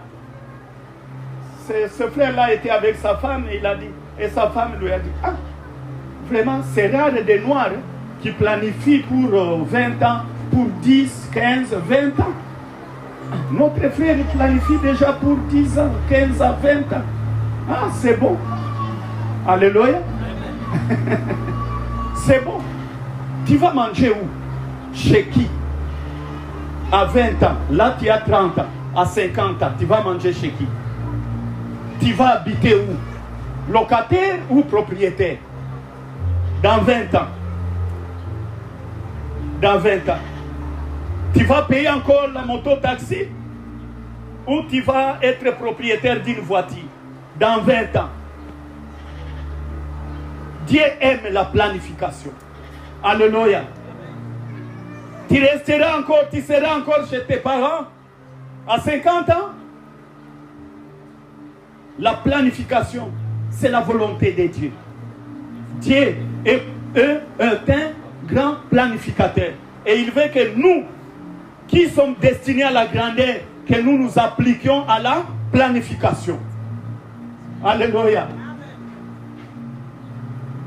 ce frère-là était avec sa femme et il a dit, et sa femme lui a dit, ah, vraiment, c'est rare des Noirs qui planifient pour 20 ans, pour 10, 15, 20 ans. Notre frère planifie déjà pour 10 ans, 15 ans, 20 ans. Ah, c'est bon. Alléluia. C'est bon. Tu vas manger où? Chez qui? À 20 ans. Là, tu as 30 ans. À 50 ans, tu vas manger chez qui? Tu vas habiter où? Locataire ou propriétaire? Dans 20 ans. Dans 20 ans. Tu vas payer encore la moto-taxi ou tu vas être propriétaire d'une voiture dans 20 ans. Dieu aime la planification. Alléluia. Tu resteras encore, tu seras encore chez tes parents à 50 ans. La planification, c'est la volonté de Dieu. Dieu est un grand planificateur. Et il veut que nous, qui sommes destinés à la grandeur, que nous nous appliquions à la planification. Alléluia.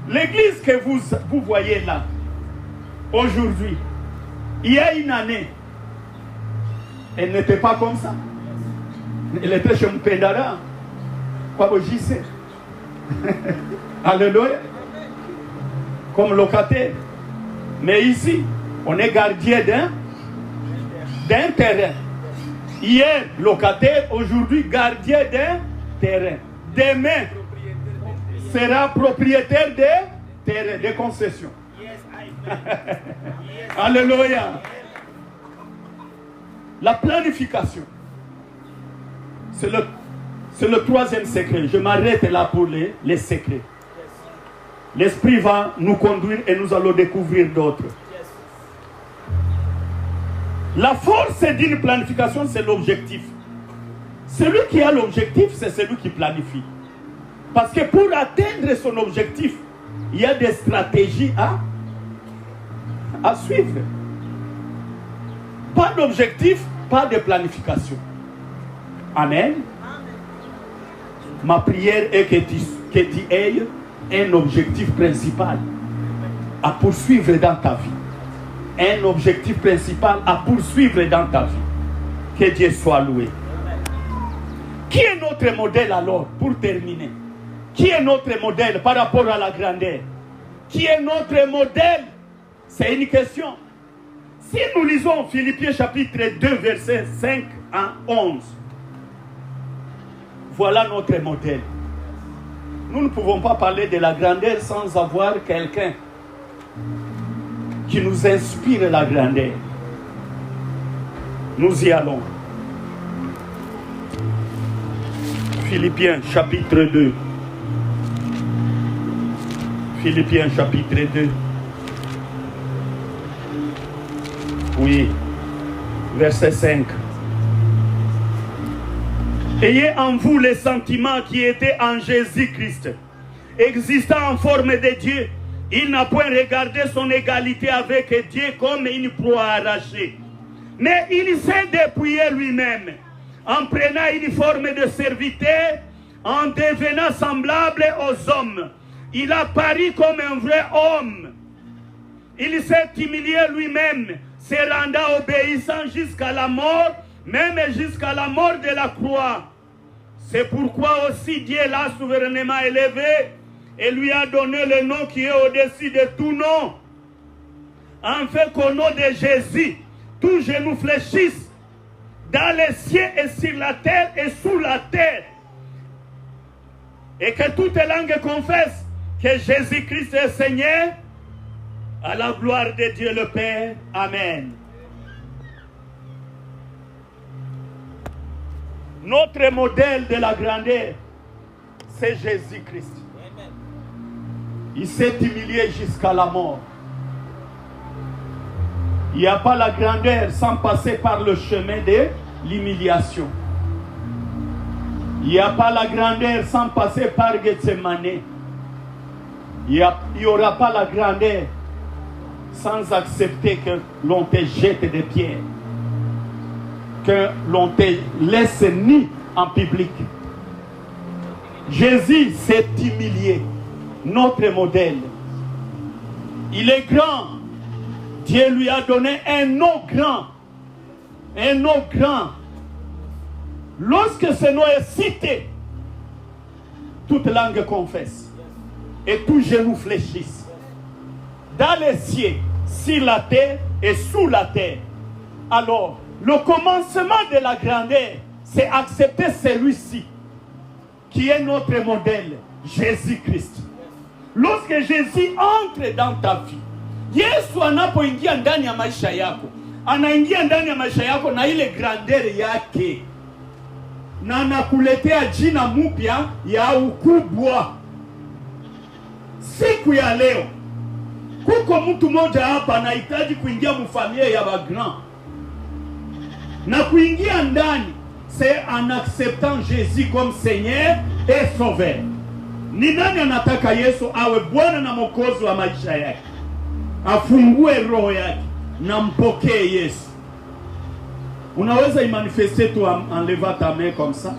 L'église que vous voyez là, aujourd'hui, il y a une année, elle n'était pas comme ça. Elle était chez Mpendara. Quoi vous dites? Alléluia. Comme locataire. Mais ici, on est gardien d'un terrain. Hier, locataire, aujourd'hui, gardien d'un terrain. Demain, sera propriétaire des terrains, des concessions. Alléluia. La planification. C'est le troisième secret. Je m'arrête là pour les secrets. L'Esprit va nous conduire et nous allons découvrir d'autres. La force d'une planification, c'est l'objectif. Celui qui a l'objectif, c'est celui qui planifie. Parce que pour atteindre son objectif, il y a des stratégies à suivre. Pas d'objectif, pas de planification. Amen. Ma prière est que tu aies un objectif principal à poursuivre dans ta vie. Un objectif principal à poursuivre dans ta vie. Que Dieu soit loué. Qui est notre modèle alors, pour terminer? Qui est notre modèle par rapport à la grandeur? Qui est notre modèle? C'est une question. Si nous lisons Philippiens chapitre 2, versets 5 à 11, voilà notre modèle. Nous ne pouvons pas parler de la grandeur sans avoir quelqu'un qui nous inspire la grandeur. Nous y allons. Philippiens chapitre 2. Philippiens chapitre 2. Oui, verset 5. Ayez en vous les sentiments qui étaient en Jésus-Christ. Existant en forme de Dieu, il n'a point regardé son égalité avec Dieu comme une proie arrachée. Mais il s'est dépouillé lui-même, en prenant une forme de serviteur, en devenant semblable aux hommes. Il a paru comme un vrai homme. Il s'est humilié lui-même, se rendant obéissant jusqu'à la mort, même jusqu'à la mort de la croix. C'est pourquoi aussi Dieu l'a souverainement élevé et lui a donné le nom qui est au-dessus de tout nom. Afin qu'au nom de Jésus, tout genou fléchisse dans les cieux et sur la terre et sous la terre. Et que toute langue confesse que Jésus-Christ est Seigneur, à la gloire de Dieu le Père. Amen. Notre modèle de la grandeur, c'est Jésus-Christ. Il s'est humilié jusqu'à la mort. Il n'y a pas la grandeur sans passer par le chemin de l'humiliation. Il n'y a pas la grandeur sans passer par Gethsemane. Il n'y aura pas la grandeur sans accepter que l'on te jette des pierres, que l'on te laisse nu en public. Jésus s'est humilié, notre modèle. Il est grand. Dieu lui a donné un nom grand. Un nom grand. Lorsque ce nom est cité, toute langue confesse et tout genou fléchisse. Dans les cieux, sur la terre et sous la terre. Alors, le commencement de la grandeur, c'est accepter celui-ci, qui est notre modèle, Jésus-Christ. Lorsque Jésus entre dans ta vie, Yesu anapoingia ndani ya maisha yako, anaingia ndani ya maisha yako na ile grandeur yake, na anakuletea jina mpya ya ukubwa. Siku ya leo, kuko mtu mmoja hapa anahitaji kuingia mfamilia ya bagrand. Na kuingia ndani, c'est en acceptant Jésus comme Seigneur et Sauveur. Ni nani anataka Yesu awe Bwana na Mwokozi wa maisha yake? Afungue roho yake na mpokee Yesu. Unaweza imanifeste tu en levant ta main comme ça.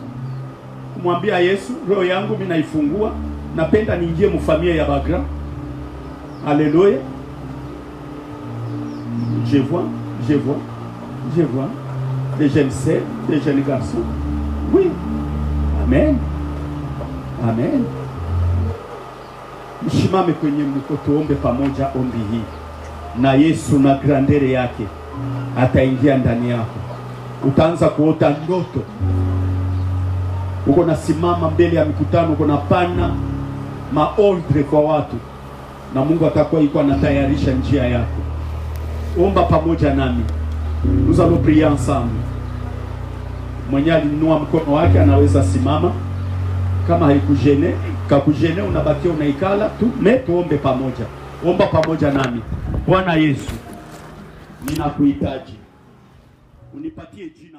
Kumwambia Yesu, roho yangu mimi naifungua, napenda niingie mfamilia ya bagrand. Alléluia. je vois des jeunes sœurs, des jeunes garçons. Oui. Amen. Amen. Mshimame kwenye mko tuombe pamoja ombi hii. Na Yesu na grandere yake ataingia ndani yako. Utaanza kuota ndoto. Uko nasimama mbele ya mikutano, uko napana maordre kwa watu. Na Mungu atakuwa yuko anatayarisha njia yako. Omba pamoja nami. Nous allons prier ensemble. Mwenye alinua mkono wake anaweza simama. Kama haikujene, kakujene unabakia unaikala tu, tuombe pamoja. Omba pamoja nami. Bwana Yesu, ninakuhitaji. Unipatie jina